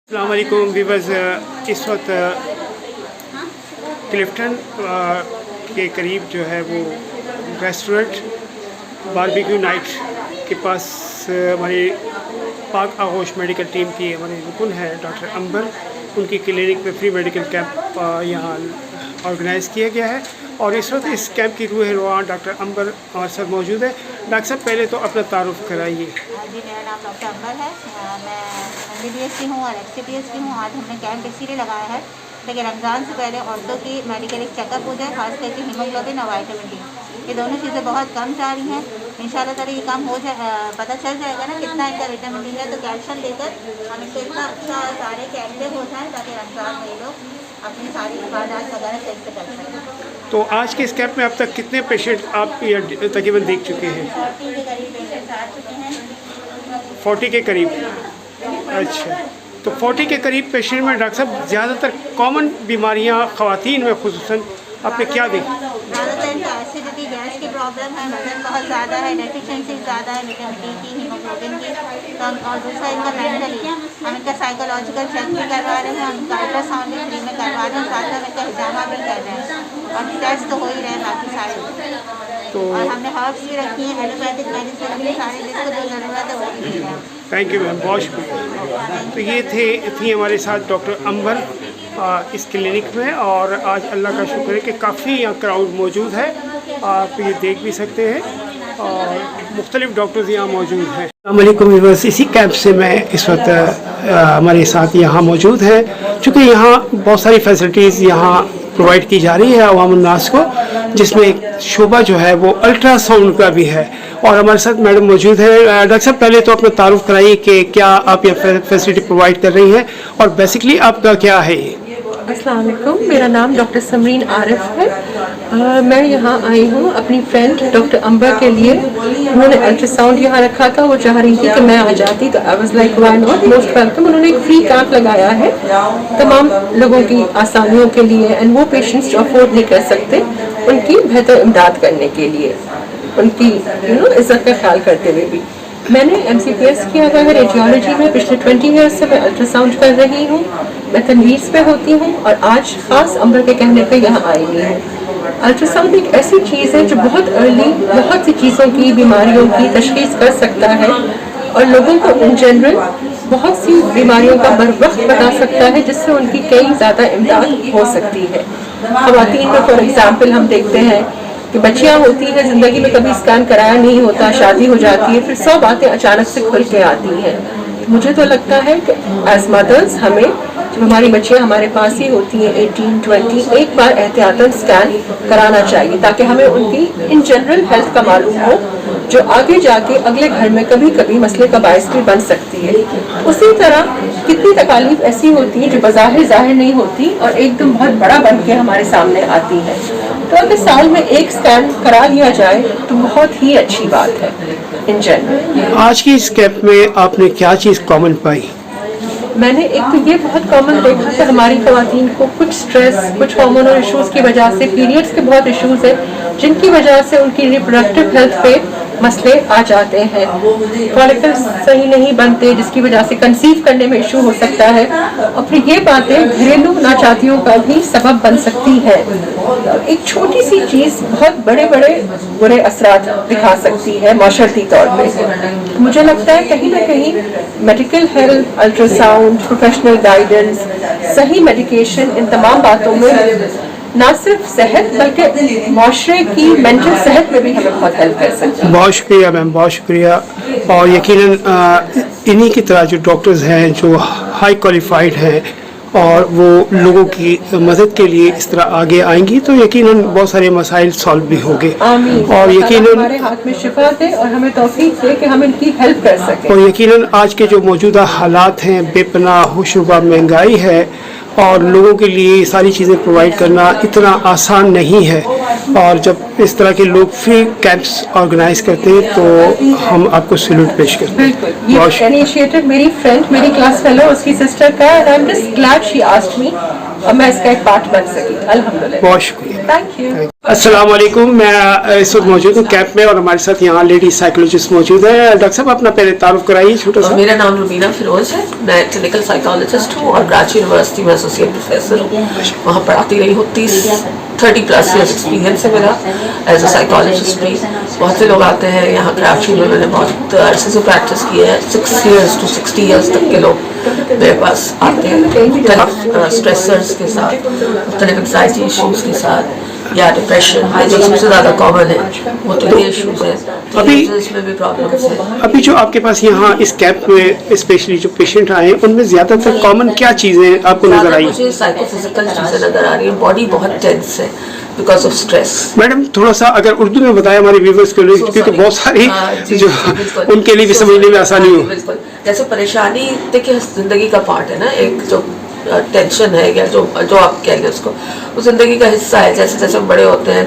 अस्सलाम वालेकुम वीवर्स। इस वक्त क्लिफ्टन के करीब जो है वो रेस्टोरेंट बारबेक्यू नाइट के पास हमारी पाक आगोश मेडिकल टीम की हमारे रुकन है डॉक्टर अंबर, उनकी क्लिनिक में फ्री मेडिकल कैंप यहाँ ऑर्गेनाइज़ किया गया है और इस वक्त इस कैंप की रूह रुआन डॉक्टर अंबर हमारे साथ मौजूद है। डॉक्टर साहब, पहले तो अपना तारुफ कराइए। जी, मेरा नाम डॉक्टर अंबर है। मैं MBBS की हूँ और XCPS की हूँ। आज हमने कैंप इसीलिए लगाया है ताकि रमज़ान से पहले औरतों की मेडिकल एक चेकअप हो जाए, खास करके हीमोग्लोबिन और विटामिन डी, ये दोनों चीज़ें बहुत कम जा रही हैं। इंशाल्लाह ताला ये काम हो जाए, पता चल जाएगा ना कितना इनका विटामिन डी है, तो कैल्शियम देकर हम इनको इतना अच्छा सारे के एक्टिव हो जाएँ ताकि रमज़ान में ये लोग अपनी सारी इबादत वगैरह सही से कर सकें। तो आज के इस कैंप में अब तक कितने पेशेंट आप ये तकरीबन देख चुके हैं? 40 के करीब पेशेंट्स आ चुके हैं। 40 के करीब। अच्छा, तो 40 के करीब पेशेंट में डॉक्टर साहब ज़्यादातर कॉमन बीमारियां ख़वातीन में खुसूसन आपने क्या देखी? ज़्यादातर इनका एसिडिटी, गैस की प्रॉब्लम है, वजन बहुत ज़्यादा है, डेफिशिएंसी ज़्यादा है विटामिन डी की, हीमोग्लोबिन की, और दूसरा इनका मेंटली हम इनका साइकोलॉजिकल चेक भी करवा रहे हैं, हम इनका अल्ट्रासाउंड भी फ्री में करवा रहे हैं, साथ में हम इनका हिजामा भी कर रहे हैं और टेस्ट तो हो ही रहे हैं बाकी सारे। तो और हमने हर्ब्स भी रखी हैं, एलोपैथिक मेडिसिन भी, सारी जिसको जो ज़रूरत है वो भी दे रहे हैं। थैंक यू मैम, बहुत शुक्रिया। तो ये थी हमारे साथ डॉक्टर अंबर इस क्लिनिक में, और आज अल्लाह का शुक्र है कि काफ़ी यहाँ क्राउड मौजूद है, आप ये देख भी सकते हैं और मुख्तलिफ डॉक्टर्स यहाँ मौजूद हैं। अस्सलाम वालेकुम व्यूअर्स, इसी कैंप से मैं इस वक्त हमारे साथ यहाँ मौजूद है, चूँकि यहाँ बहुत सारी फैसिलिटीज़ यहाँ प्रोवाइड की जा रही है अवामुन्नास को, जिसमें एक शोबा जो है वो अल्ट्रासाउंड का भी है और हमारे साथ मैडम मौजूद है। डॉक्टर साहब, पहले तो अपना तारुफ कराइए कि क्या आप ये फैसिलिटी प्रोवाइड कर रही हैं और बेसिकली आपका क्या है ये? अस्सलाम वालेकुम, मेरा नाम डॉक्टर समरीन आरिफ है। मैं यहाँ आई हूँ अपनी फ्रेंड डॉक्टर अंबर के लिए। उन्होंने अल्ट्रासाउंड यहाँ रखा था, वो चाह रही थी कि मैं आ जाती, तो I was like why not, most welcome. उन्होंने एक फ्री कैंप लगाया है तमाम लोगों की आसानियों के लिए, एंड वो पेशेंट्स जो अफोर्ड नहीं कर सकते उनकी बेहतर इमदाद करने के लिए, उनकी इज्जत का ख्याल करते हुए भी। मैंने MCPS किया हुआ है रेडियोलॉजी में, पिछले 20 ईयर्स से मैं अल्ट्रासाउंड कर रही हूँ। मैं तनवीर पे होती हूँ और आज खास अंबर के कहने पे यहाँ आई हुई हूँ। अल्ट्रासाउंड एक ऐसी चीज़ है जो बहुत अर्ली बहुत सी चीज़ों की, बीमारियों की तशख़ीस कर सकता है और लोगों को इन जनरल बहुत सी बीमारियों का बर वक्त बता सकता है, जिससे उनकी कई ज़्यादा इमदाद हो सकती है। ख़वातीन में फॉर एग्ज़ाम्पल हम देखते हैं कि बच्चियाँ होती हैं, ज़िंदगी में कभी स्कैन कराया नहीं होता, शादी हो जाती है, फिर 100 बातें अचानक से खुल के आती हैं। मुझे तो लगता है कि एज मदर्स हमें, जब हमारी बच्चियाँ हमारे पास ही होती हैं 18-20, एक बार एहतियातन स्कैन कराना चाहिए ताकि हमें उनकी इन जनरल हेल्थ का मालूम हो, जो आगे जाके अगले घर में कभी कभी मसले का बायस भी बन सकती है। उसी तरह कितनी तकालीफ ऐसी होती हैं जो बज़ाहिर ज़ाहिर नहीं होती और एकदम बहुत बड़ा बन के हमारे सामने आती हैं। तो अगर साल में एक स्कैन करा लिया जाए तो बहुत ही अच्छी बात है इन जनरल। आज की इस कैंप में आपने क्या चीज़ कॉमन पाई? मैंने एक तो ये बहुत कॉमन देखा कि हमारी ख़वातीन को कुछ स्ट्रेस, कुछ हार्मोनल इश्यूज़ की वजह से, पीरियड्स के बहुत इश्यूज़ हैं जिनकी वजह से उनकी रिप्रोडक्टिव हेल्थ पे मसले आ जाते हैं। फॉलिकल्स सही नहीं बनते, जिसकी वजह से कंसीव करने में इशू हो सकता है और फिर ये बातें घरेलू नाचातियों का भी सबब बन सकती है। एक छोटी सी चीज़ बहुत बड़े बड़े बुरे असरात दिखा सकती है माशरती तौर पे। मुझे लगता है कहीं ना कहीं medical health, ultrasound, professional guidance, सही मेडिकेशन, इन तमाम बातों में ना सिर्फ सेहत बल्कि माशरे की मेंटल सेहत में भी हमें बहुत हेल्प कर सकती है। बहुत शुक्रिया मैम, बहुत शुक्रिया। और यकीनन इन्हीं की तरह जो डॉक्टर्स हैं जो हाई क्वालिफाइड हैं और वो लोगों की मदद के लिए इस तरह आगे आएंगी तो यकीनन बहुत सारे मसाइल सॉल्व भी होंगे। और यकीनन हमारे हाथ में शिफा दे और हमें तौफीक दे कि हम इनकी हेल्प कर सकें। और यकीनन आज के जो मौजूदा हालात हैं, बेपनाह होशरुबा महंगाई है और लोगों के लिए सारी चीज़ें प्रोवाइड करना इतना आसान नहीं है, और जब इस तरह के लोग फ्री कैंप्स ऑर्गेनाइज करते हैं तो हम आपको सैल्यूट पेश करते हैं। बिल्कुल, ये इनिशिएटिव मेरी फ्रेंड, मेरी क्लास फेलो, उसकी सिस्टर का, and I am just glad she asked me और मैं इसका एक पार्ट बन सकी, अल्हम्दुलिल्लाह। बहुत शुक्रिया। Thank you. अस्सलाम वालेकुम। मैं इस वक्त मौजूद हूँ कैंप में और हमारे साथ यहाँ लेडी साइकोलॉजिस्ट मौजूद है। डॉक्टर साहब अपना पहले तारुफ कराइए छोटा सा। मेरा नाम रुबीना फिरोज है, मैं क्लिनिकल साइकोलॉजिस्ट हूँ और कराची यूनिवर्सिटी में एसोसिएट प्रोफेसर हूँ। वहाँ पढ़ाती रही हूँ। 30+ ईयर्स एक्सपीरियंस है मेरा एज अ साइकोलॉजिस्ट भी। बहुत से लोग आते हैं यहाँ कराची में, मैंने बहुत अरसे से प्रैक्टिस की है। 6 ईयर्स to 60 ईयर्स तक के लोग मेरे पास आते हैं मुख्तलिफ स्ट्रेसर्स के साथ, मुख्तलिफ एंग्जाइटी इशूज़ के साथ या डिप्रेशन है जो सबसे ज़्यादा कॉमन है, वो तो ये इशूज़ है। में भी प्रॉब्लम्स हैं। अभी जो आपके पास यहाँ इस कैंप में स्पेशली जो पेशेंट आए हैं उनमें ज़्यादातर कॉमन क्या चीज़ें आपको नजर आई? मुझे साइकोफिजिकल चीज़ें नज़र आ रही हैं। बॉडी बहुत टेंस है बिकॉज ऑफ स्ट्रेस। मैडम थोड़ा सा अगर उर्दू में बताया हमारे व्यूवर्स के लिए, क्योंकि बहुत सारी जो उनके लिए भी समझने में आसानी हो। बिल्कुल, जैसे परेशानी देखिए ज़िंदगी का पार्ट है ना, एक जो टेंशन है या जो आप कह लें उसको, वो ज़िंदगी का हिस्सा है। जैसे जैसे हम बड़े होते हैं,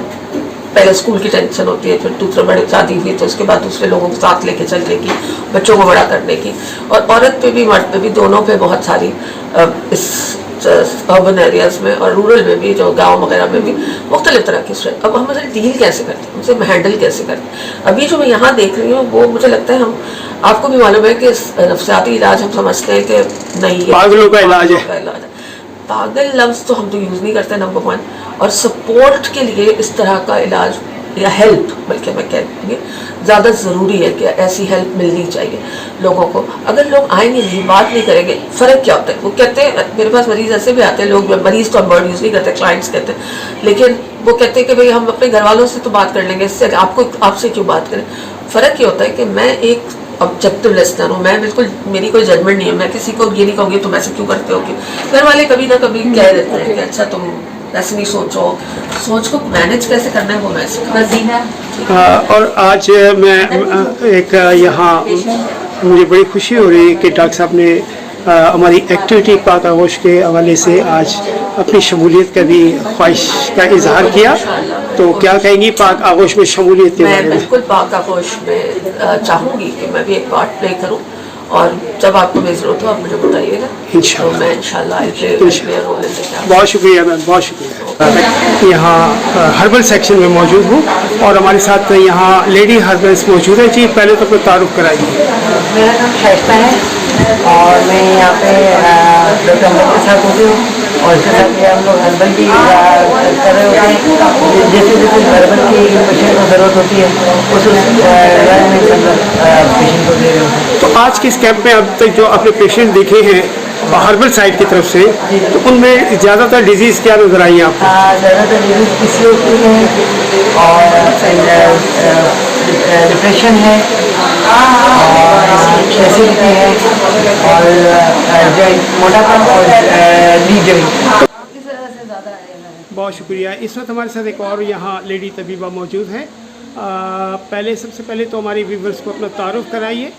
पहले स्कूल की टेंशन होती है, फिर दूसरा बड़े शादी हुई तो उसके बाद दूसरे लोगों को साथ लेके चलने की, बच्चों को बड़ा करने की, और औरत पे भी मर्द पे भी दोनों पे बहुत सारी इस अर्बन एरियाज़ में और रूरल में भी, जो गांव वगैरह में भी मुख्तलिफ तरह की स्ट्रेस। अब हम उसे डील कैसे करते हैं, उसे हैंडल कैसे करते हैं। अभी जो मैं यहाँ देख रही हूँ वो मुझे लगता है, हम आपको भी मालूम है कि नफ्सियाती इलाज हम समझते हैं कि नहीं ये पागलों का इलाज है। पागल लफ्ज़ तो हम तो यूज़ नहीं करते, नंबर 1। और सपोर्ट के लिए इस तरह का इलाज या हेल्प, बल्कि मैं कह दूँगी ज़्यादा ज़रूरी है कि ऐसी हेल्प मिलनी चाहिए लोगों को। अगर लोग आएंगे नहीं, बात नहीं करेंगे, फ़र्क क्या होता है? वो कहते हैं, मेरे पास मरीज़ ऐसे भी आते हैं, लोग मरीज़ तो हम वर्ड यूज़ नहीं करते, क्लाइंट्स कहते हैं, लेकिन वो कहते हैं कि भाई हम अपने घर वालों से तो बात कर लेंगे, इससे आपसे क्यों बात करें? फ़र्क ये होता है कि मैं एक ऑब्जेक्टिव लिस्नर हूँ, मैं बिल्कुल, मेरी कोई जजमेंट नहीं है, मैं किसी को ये नहीं कहूँगी तुम ऐसे क्यों करते हो। घर वाले कभी ना कभी कह देते हैं कि अच्छा तुम ऐसे नहीं सोचो, सोच को मैनेज कैसे करना है वो मैं सिखा। और आज मैं एक यहाँ मुझे बड़ी खुशी हो रही है कि डॉक्टर साहब ने हमारी एक्टिविटी पाक आगोश के हवाले से आज अपनी शमूलियत का भी ख्वाहिश का इजहार किया। तो क्या कहेंगी पाक आगोश में शमूलियत के बारे में? मैं बिल्कुल पाक आगोश में चाहूँगी कि मैं भी एक पार्ट प्ले करूँ, और जब आपको मेरी ज़रूरत हो आप मुझे बताइएगा, इंशाल्लाह। तो मैं इंशाल्लाह बहुत शुक्रिया मैम, बहुत शुक्रिया। मैं यहाँ हर्बल सेक्शन में मौजूद हूँ और हमारे साथ यहाँ लेडी हर्बल्स मौजूद है। जी पहले तो अपना तारुफ कराइए। मेरा नाम शाइस्ता है और मैं यहाँ पे डॉक्टर अम्बर के साथ होती हूँ, और इसके साथ हम लोग हर्बल भी कर रहे होते हैं। जैसे जैसे हर्बल की पेशेंट को ज़रूरत होती है उस इलाज में पेशेंट को दे रहे होते हैं। तो आज के इस कैंप में अब तक जो आपने पेशेंट देखे हैं हर्बल साइड की तरफ से, तो उनमें ज़्यादातर डिजीज़ क्या नजर आई आपको? ज़्यादातर डिजीज PCOS है और डिप्रेशन है और एसिडिटी है और जॉइंट मोटापा और नी जॉइंट। बहुत शुक्रिया। इस वक्त हमारे साथ एक और यहाँ लेडी तबीबा मौजूद है। सबसे पहले तो हमारे व्यूवर्स को अपना तारुफ कराइए।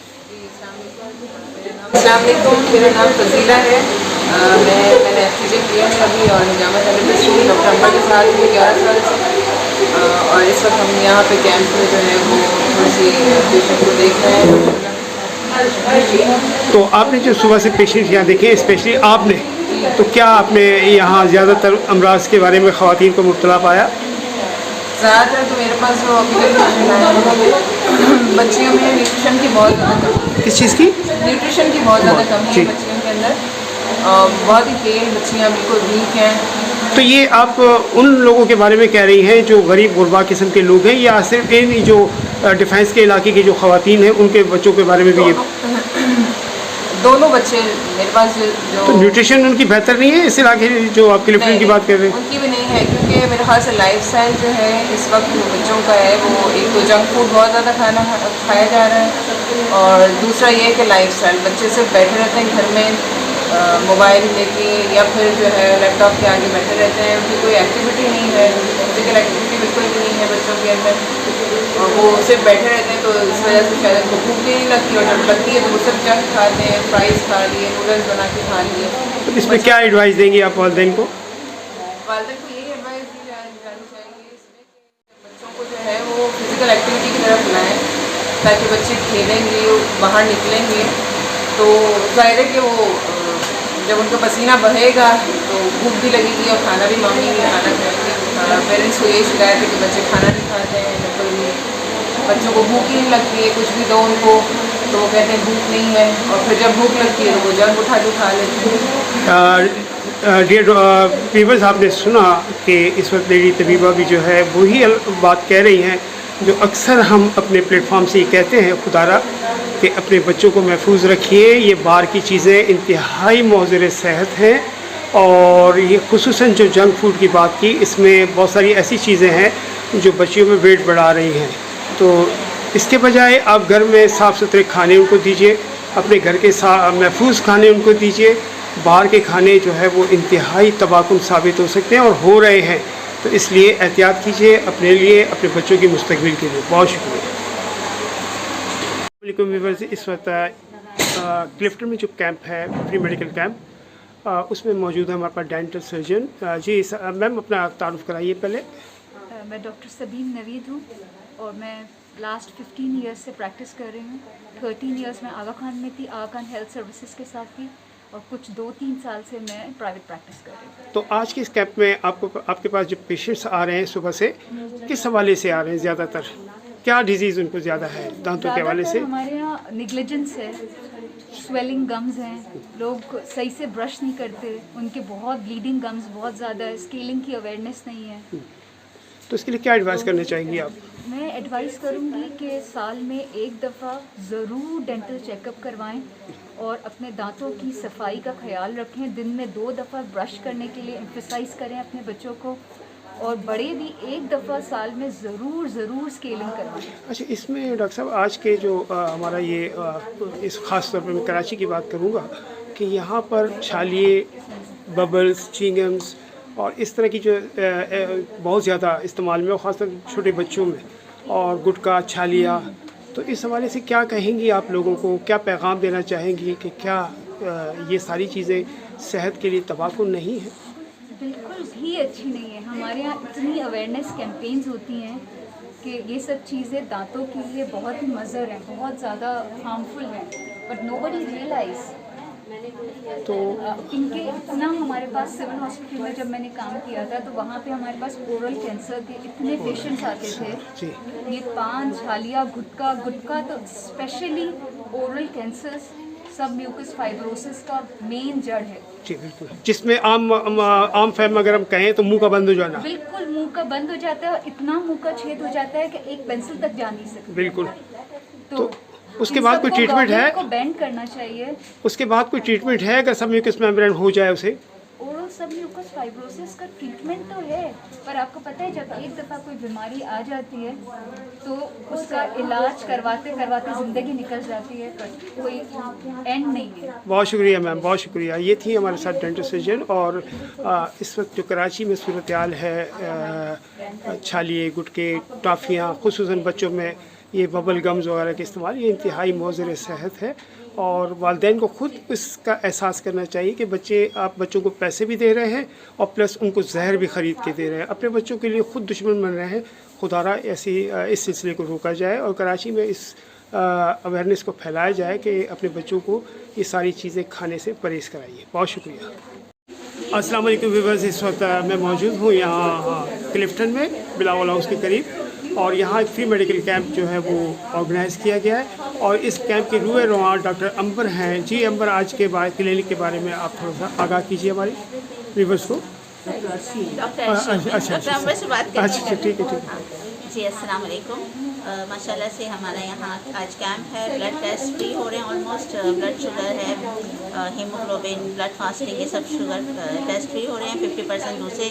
अस्सलाम वालेकुम, मेरा नाम फजीला है। मैंने FCJ किया है अभी और जामा थेरेपिस्ट हूँ डॉक्टर अम्बर के साथ हूँ 11 साल से, और इस वक्त हम यहाँ पे कैंप में जो है वो थोड़ी सी पेशेंट को देख रहे हैं। तो आपने जो सुबह से पेशेंट यहाँ देखे, स्पेशली आपने, तो क्या आपने यहाँ ज़्यादातर अमराज के बारे में ख़वातीन को मुब्तला पाया? ज़्यादातर तो मेरे पास जो अभी बच्चियों में न्यूट्रिशन की बहुत ज़्यादा कमी। किस चीज़ की? न्यूट्रिशन की बहुत ज़्यादा कमी है बच्चियों के अंदर, बहुत ही तेज बच्चियाँ बिल्कुल वीक हैं। तो ये आप उन लोगों के बारे में कह रही हैं जो गरीब गुरबा किस्म के लोग हैं, या सिर्फ इन जो डिफेंस के इलाके की जो ख़वातीन हैं उनके बच्चों के बारे में भी? ये दोनों बच्चे मेरे पास जो तो न्यूट्रिशन उनकी बेहतर नहीं है इस इलाके जो आप क्लिफ्टन की बात कर रहे हैं? उनकी भी नहीं है, क्योंकि मेरे ख्याल से लाइफ स्टाइल जो है इस वक्त जो बच्चों का है वो एक तो जंक फूड बहुत ज़्यादा खाया जा रहा है, और दूसरा ये है कि लाइफ स्टाइल बच्चे सिर्फ बैठे रहते हैं घर में मोबाइल लेके या फिर जो है लैपटॉप के आगे बैठे रहते हैं। उनकी कोई एक्टिविटी नहीं है, फिजिकल एक्टिविटी बिल्कुल भी नहीं है बच्चों के अंदर, और वो सिर्फ बैठे रहते हैं। तो इस वजह से शायद उनको भूख भी नहीं लगती, और जब लगती है तो वो सिर्फ जंक खाते हैं, फ्राइज़ खा लिए, नूडल्स बना के खा लिए। तो इसमें क्या एडवाइस देंगे आप वालिदैन को? वालिदैन को यही एडवाइस दी जानी चाहिए इसमें कि बच्चों को जो है वो फिज़िकल एक्टिविटी की तरफ लाएँ, ताकि बच्चे खेलेंगे, बाहर निकलेंगे तो ज़ाहिर है कि वो जब उनका पसीना बहेगा तो भूख भी लगेगी और खाना भी मांगेंगे, खाना खाएंगे। पेरेंट्स को यही शिकायत है कि बच्चे खाना नहीं खाते हैं, बिल्कुल भी बच्चों को भूख ही नहीं लगती है, कुछ भी दो उनको तो वो कहते हैं भूख नहीं है, और फिर जब भूख लगती है तो वो जंक उठा के खा लेते हैं। डियर व्यूअर्स, आपने सुना कि इस वक्त लेडी तबीबा भी जो है वही बात कह रही हैं जो अक्सर हम अपने प्लेटफॉर्म से ये कहते हैं, खुदारा कि अपने बच्चों को महफूज रखिए। ये बाहर की चीज़ें इंतहाई मौज़र सेहत हैं, और ये खुसूसन जो जंक फूड की बात की, इसमें बहुत सारी ऐसी चीज़ें हैं जो बच्चियों में वेट बढ़ा रही हैं। तो इसके बजाय आप घर में साफ़ सुथरे खाने उनको दीजिए, अपने घर के महफूज खाने उनको दीजिए। बाहर के खाने जो है वो इंतहाई तबाहकुन साबित हो सकते हैं और हो रहे हैं, तो इसलिए एहतियात कीजिए अपने लिए, अपने बच्चों की मुस्तकबिल के लिए। बहुत शुक्रिया। व्यूअर्स, इस वक्त क्लिफ्टन में जो कैंप है, प्री मेडिकल कैंप, उसमें मौजूद है हमारे पास डेंटल सर्जन। जी मैम, अपना तारुफ कराइए पहले। मैं डॉक्टर सबीन नवीद हूँ और मैं लास्ट 15 इयर्स से प्रैक्टिस कर रही हूँ। 13 इयर्स में आगा खान में थी, आगा खान हेल्थ सर्विसेज के साथ थी, और कुछ 2-3 साल से मैं प्राइवेट प्रैक्टिस कर रही हूँ। तो आज के इस कैंप में आपके पास जो पेशेंट्स आ रहे हैं सुबह से, किस हवाले से आ रहे हैं? ज़्यादातर क्या डिजीज़ उनको ज़्यादा है दांतों के हवाले से? हमारे यहाँ निग्लिजेंस है, स्वेलिंग गम्स हैं, लोग सही से ब्रश नहीं करते, उनके बहुत ब्लीडिंग गम्स बहुत ज़्यादा है, स्केलिंग की अवेयरनेस नहीं है। तो इसके लिए क्या एडवाइस करना चाहेंगी आप? मैं एडवाइस करूंगी कि साल में एक दफ़ा ज़रूर डेंटल चेकअप करवाएं और अपने दांतों की सफाई का ख्याल रखें। दिन में 2 दफ़ा ब्रश करने के लिए एम्फसाइज़ करें अपने बच्चों को, और बड़े भी एक दफ़ा साल में ज़रूर स्केलिंग करवाएं। अच्छा, इसमें डॉक्टर साहब आज के जो हमारा ये इस ख़ास तौर पर मैं कराची की बात करूँगा कि यहाँ पर छालिए, बबल्स, चिंगम्स और इस तरह की जो बहुत ज़्यादा इस्तेमाल में, और ख़ासतौर छोटे बच्चों में, और गुटखा, छालिया, तो इस हवाले से क्या कहेंगी आप लोगों को? क्या पैगाम देना चाहेंगी कि क्या ये सारी चीज़ें सेहत के लिए तबाहकुन नहीं है? बिल्कुल भी अच्छी नहीं है। हमारे यहाँ इतनी अवेयरनेस कैंपेन्स होती हैं कि ये सब चीज़ें दांतों के लिए बहुत ही मज़र हैं, बहुत ज़्यादा हार्मफुल हैं, बट नोबडी रियलाइज। तो इनके इतना हमारे पास सिविल हॉस्पिटल में जब मैंने काम किया था तो वहाँ पे हमारे पास ओरल कैंसर के इतने पेशेंट्स आते थे। जी, ये पान, छालिया, गुटखा तो स्पेशली ओरल कैंसर सब म्यूकस फाइब्रोसिस का मेन जड़ है। जी बिल्कुल, जिसमें आम फहम अगर हम कहें तो मुंह का बंद हो जाना। बिल्कुल मुंह का बंद हो जाता है और इतना मुंह का छेद हो जाता है कि एक पेंसिल तक जा नहीं सकती। बिल्कुल। तो उसके बाद कोई ट्रीटमेंट है? को बैंड करना चाहिए। उसके बाद कोई ट्रीटमेंट है अगर सब म्यूकस मेम्ब्रेन हो जाए उसे? ओरल सब म्यूकस फाइब्रोसिस का ट्रीटमेंट तो है, पर आपको पता है जब एक दफ़ा कोई बीमारी आ जाती है तो उसका इलाज करवाते करवाते ज़िंदगी निकल जाती है, पर कोई एंड नहीं है। बहुत शुक्रिया मैम, बहुत शुक्रिया। ये थी हमारे साथ डेंटल सर्जन। और इस वक्त जो कराची में सूरत हाल है, छालिए, गुटके, टॉफ़ियाँ, खुसूसन बच्चों में ये बबल गम्स वगैरह के इस्तेमाल, ये इंतहाई मौज़र सेहत है, और वालिदैन को खुद इसका एहसास करना चाहिए कि आप बच्चों को पैसे भी दे रहे हैं और प्लस उनको जहर भी ख़रीद के दे रहे हैं, अपने बच्चों के लिए खुद दुश्मन बन रहे हैं। खुदारा ऐसी इस सिलसिले को रोका जाए और कराची में इस अवेयरनेस को फैलाया जाए कि अपने बच्चों को ये सारी चीज़ें खाने से परहेज़ कराइए। बहुत शुक्रिया। अस्सलाम वालेकुम व्यूअर्स, इस वक्त मैं मौजूद हूँ यहाँ क्लिफ्टन में बिलावल हाउस के करीब, और यहाँ एक फ्री मेडिकल कैंप जो है वो ऑर्गेनाइज़ किया गया है, और इस कैंप के रूए रवां डॉक्टर अंबर हैं। जी अंबर, आज के क्लिनिक के बारे में आप थोड़ा सा आगाह कीजिए हमारे व्यूअर्स को। डॉक्टर अंबर से बात कर अच्छा, ठीक है। जी अस्सलाम वालेकुम। माशाल्लाह से हमारा यहाँ आज कैंप है, ब्लड टेस्ट फ्री हो रहे हैं ऑलमोस्ट, ब्लड शुगर है, हीमोग्लोबिन, ब्लड फास्टिंग, ये सब शुगर टेस्ट फ्री हो रहे हैं। 50% दूसरे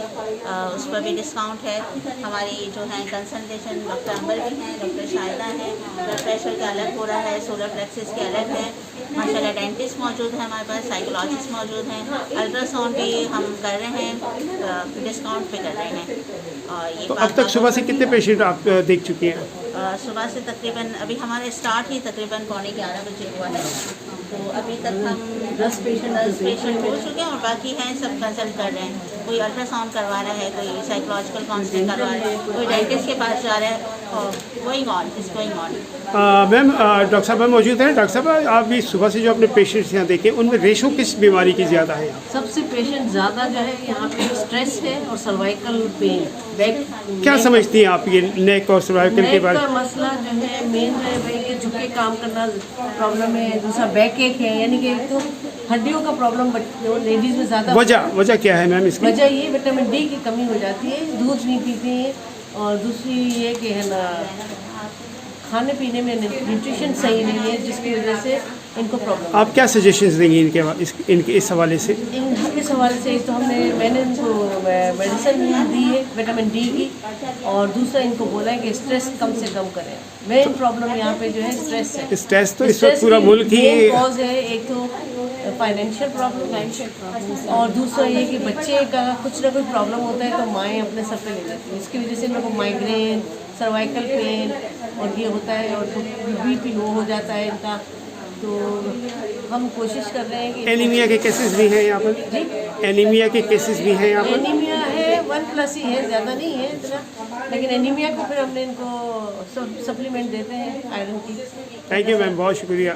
उस पर भी डिस्काउंट है। हमारी जो है कंसल्टेशन डॉक्टर अंबर भी हैं, डॉक्टर शाहिदा हैं, ब्लड प्रेशर का अलग हो रहा है, सोलर प्लेक्सिस के अलग है। माशाल्लाह डेंटिस्ट मौजूद है हमारे पास, साइकोलॉजिस्ट मौजूद हैं, अल्ट्रासाउंड भी हम कर रहे हैं, डिस्काउंट पे कर रहे हैं। और ये तो अब तक सुबह से कितने पेशेंट आप देख चुके हैं? सुबह से तकरीबन अभी हमारा स्टार्ट ही तकरीबन 11:15 बजे हुआ है, तो अभी तक हम 10 पेशेंट हो चुके हैं और बाकी हैं सब कंसल्ट कर रहे हैं। कोई अल्ट्रासाउंड करवा रहा है, कोई साइकोलॉजिकल काउंसलिंग करवा रहा है, कोई डेंटिस्ट के पास जा रहा है और going on is going on. Ma'am doctor साहब मौजूद हैं। डॉक्टर साहब आप भी सुबह से जो अपने पेशेंट्स यहाँ देखे उनमें रेशो किस बीमारी की ज़्यादा है? सबसे पेशेंट ज़्यादा जो है यहाँ पे स्ट्रेस है और सर्वाइकल पेन, बैक। क्या समझती हैं आप ये नेक और सर्वाइकल के बारे का मसला जो है मेन है भाई कि झुक के काम करना प्रॉब्लम है, दूसरा बैक एक है, यानी कि एक तो हड्डियों का प्रॉब्लम लेडीज़ में ज़्यादा। वजह क्या है मैम इसकी? वजह ये विटामिन डी की कमी हो जाती है, दूध नहीं पीती हैं, और दूसरी ये कि है ना खाने पीने में न्यूट्रिशन सही नहीं है, जिसकी वजह से इनको प्रॉब्लम। आप क्या सजेशंस देंगी इनके इस हवाले से? इस हवाले से तो मैंने इनको मेडिसिन दी है विटामिन डी की, और दूसरा इनको बोला है कि स्ट्रेस कम से कम करें। मेन प्रॉब्लम यहाँ पे जो है स्ट्रेस है। स्ट्रेस तो इस वक्त पूरा मुल्क ही कॉज है। एक तो फाइनेंशियल प्रॉब्लम, और दूसरा ये कि बच्चे का कुछ ना कुछ प्रॉब्लम होता है तो माएँ अपने सर पे ले लेती हैं, इसकी वजह से लोगों को माइग्रेन, सर्वाइकल पेन और ये होता है, और बीपी लो हो जाता है इनका। तो हम कोशिश कर रहे हैं कि एनीमिया के केसेस भी हैं यहाँ पर? जी, एनीमिया के केसेस भी हैं यहाँ पर? एनीमिया है 1+ ही है, ज़्यादा नहीं है इतना, लेकिन एनीमिया को फिर हमने इनको सप्लीमेंट देते हैं आयरन की। थैंक यू मैम, बहुत शुक्रिया।